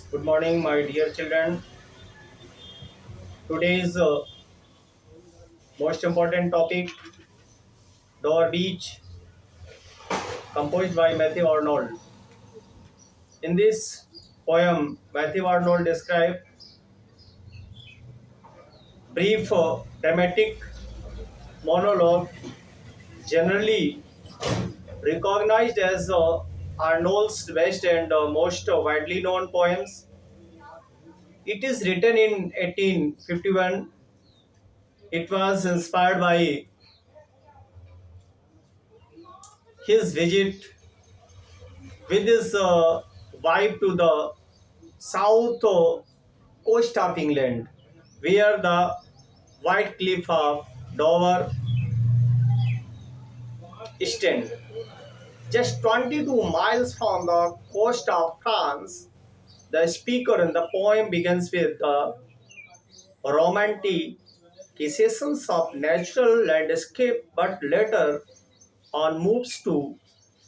Good morning, my dear children. Today's most important topic, Dover Beach, composed by Matthew Arnold. In this poem, Matthew Arnold describes brief dramatic monologue, generally recognized as Arnold's best and most widely known poems. It is written in 1851. It was inspired by his visit with his wife to the south coast of England, where the white cliff of Dover stand. Just 22 miles from the coast of France, the speaker in the poem begins with the romanticizations of natural landscape, but later on moves to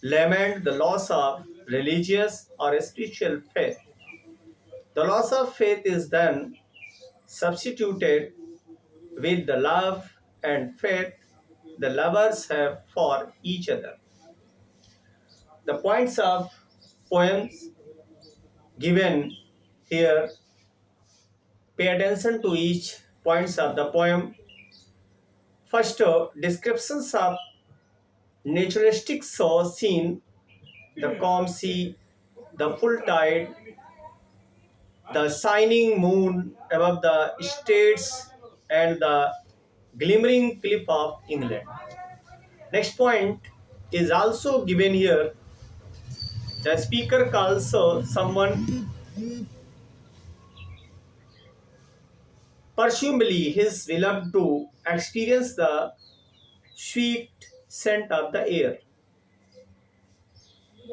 lament the loss of religious or spiritual faith. The loss of faith is then substituted with the love and faith the lovers have for each other. The points of poems given here, pay attention to each points of the poem. First, descriptions of naturalistic scene, the calm sea, the full tide, the shining moon above the estates, and the glimmering cliff of England. Next point is also given here. The speaker calls someone presumably his beloved to experience the sweet scent of the air.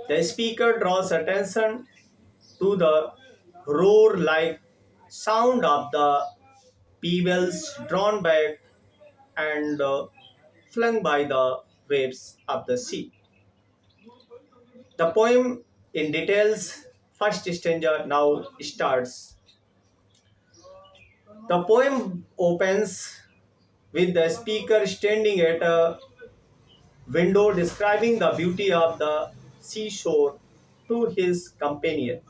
The speaker draws attention to the roar like sound of the pebbles drawn back and flung by the waves of the sea. The poem in details, first stanza now starts. The poem opens with the speaker standing at a window describing the beauty of the seashore to his companion.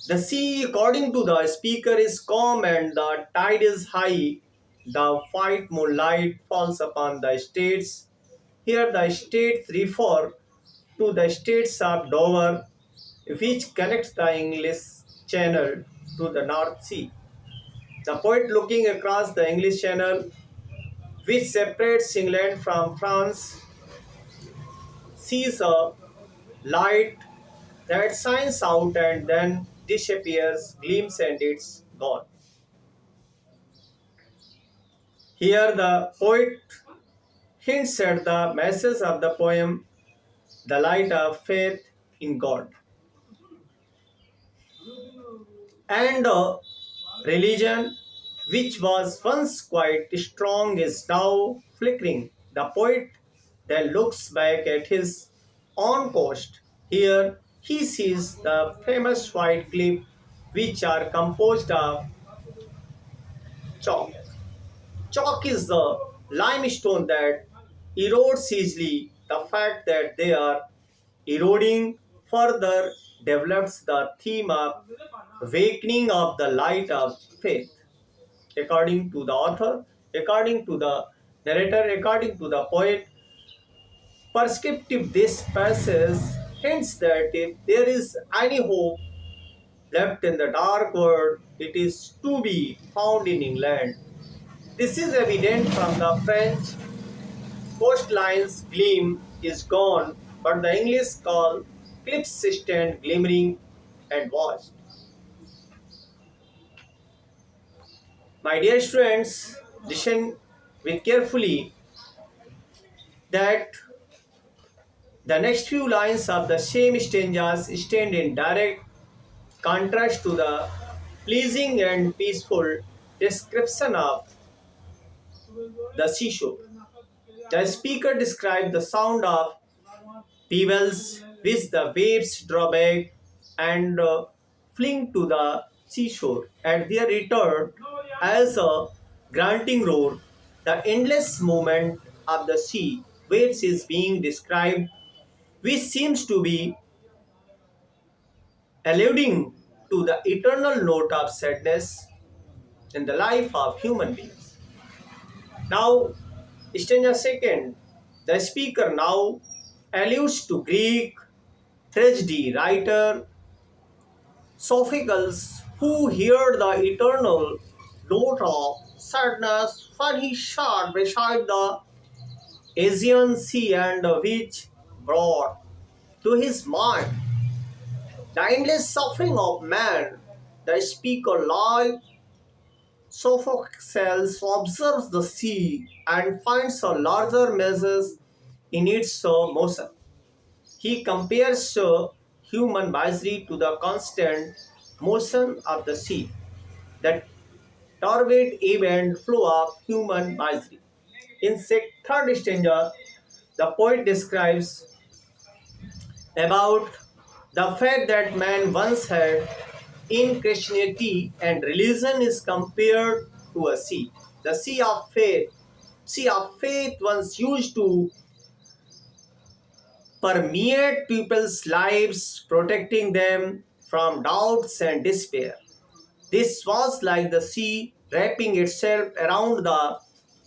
The sea, according to the speaker, is calm and the tide is high. The white moonlight falls upon the estates. Here, the estates refer to the estates of Dover, which connects the English Channel to the North Sea. The poet, looking across the English Channel, which separates England from France, sees a light that shines out and then disappears, gleams, and it's gone. Here, the poet hints at the message of the poem, the light of faith in God. And religion, which was once quite strong, is now flickering. The poet then looks back at his own coast. Here he sees the famous white cliff, which are composed of chalk. Chalk is the limestone that erodes easily. The fact that they are eroding further develops the theme of awakening of the light of faith. According to the author, according to the narrator, according to the poet, prescriptive this passage hints that if there is any hope left in the dark world, it is to be found in England. This is evident from the French coastline's gleam is gone, but the English call cliffs stand glimmering and vast. My dear students, listen with carefully that the next few lines of the same stanzas stand in direct contrast to the pleasing and peaceful description of the seashore. The speaker described the sound of pebbles which the waves draw back and fling to the seashore. At their return, as a grunting roar, the endless movement of the sea waves is being described, which seems to be alluding to the eternal note of sadness in the life of human beings. Now, stanza second, the speaker now alludes to Greek tragedy writer Sophocles, who heard the eternal note of sadness when he sat beside the Aegean Sea, and which brought to his mind the endless suffering of man. The speaker, like Sophocles, observes the sea and finds a larger measures in its motion. He compares human misery to the constant motion of the sea, the turbid ebb and flow of human misery. In third stanza, the poet describes about the fact that man once had in Christianity and religion is compared to a sea. The sea of faith once used to permeate people's lives, protecting them from doubts and despair. This was like the sea wrapping itself around the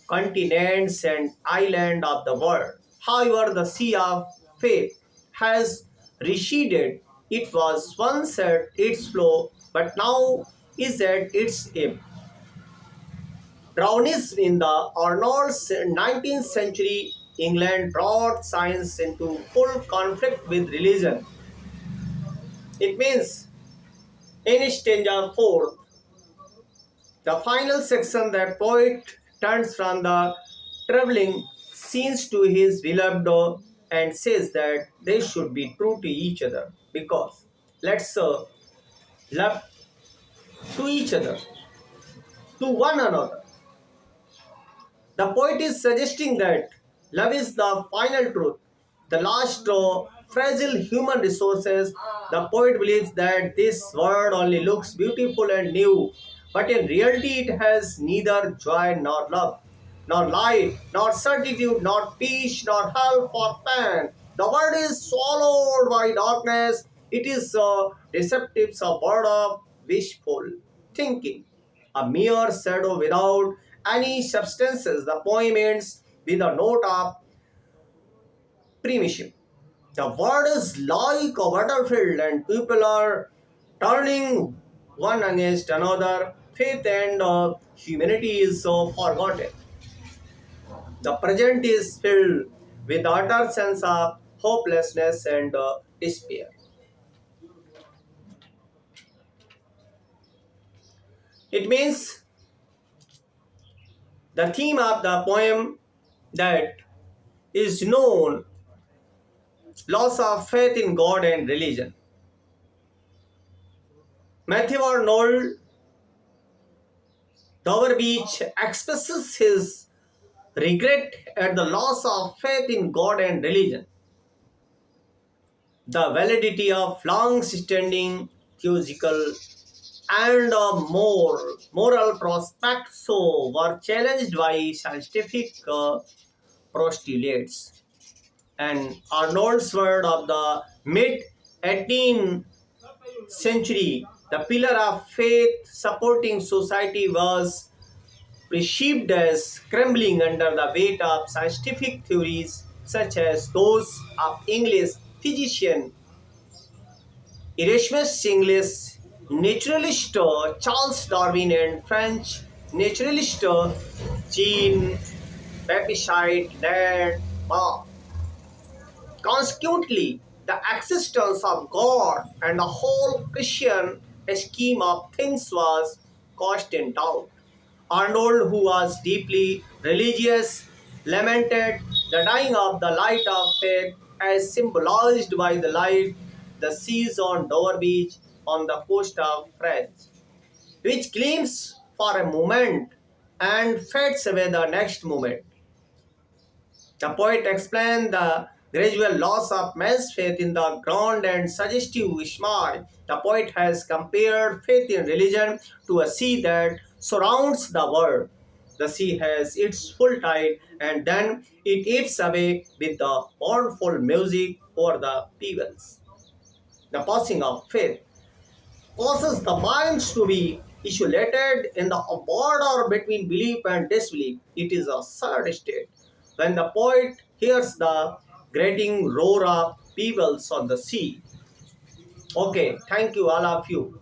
continents and islands of the world. However, the sea of faith has receded. It was once at its flow, but now is at its ebb. Brownism in the Arnold's 19th century England brought science into full conflict with religion. It means in stanza 4, the final section, the poet turns from the traveling scenes to his beloved and says that they should be true to each other because let's love to each other, to one another. The poet is suggesting that love is the final truth, the last fragile human resources. The poet believes that this world only looks beautiful and new, but in reality it has neither joy nor love, nor light, nor certitude, nor peace, nor help or pain. The world is swallowed by darkness. It is deceptive, a bird of wishful thinking, a mere shadow without any substances. The poem ends with a note of premonition. The world is like a battlefield and people are turning one against another. Faith and humanity is so forgotten. The present is filled with utter sense of hopelessness and despair. It means the theme of the poem that is known loss of faith in God and religion. Matthew Arnold Doverbeach expresses his regret at the loss of faith in God and religion. The validity of long-standing theological and moral prospects so were challenged by scientific postulates. And Arnold's word of the mid 18th century, the pillar of faith supporting society was perceived as crumbling under the weight of scientific theories such as those of English physician Erasmus, English naturalist Charles Darwin, and French naturalist Jean Baptiste Dallerbach. Consequently, the existence of God and the whole Christian scheme of things was cast in doubt. Arnold, who was deeply religious, lamented the dying of the light of faith as symbolized by the light the seas on Dover Beach on the coast of France, which gleams for a moment and fades away the next moment. The poet explained the gradual loss of man's faith in the grand and suggestive smile. The poet has compared faith in religion to a sea that surrounds the world. The sea has its full tide and then it ebbs away with the mournful music over the pebbles. The passing of faith causes the minds to be isolated in the border between belief and disbelief. It is a sad state. When the poet hears the grating roar of pebbles on the sea. Okay, thank you, all of you.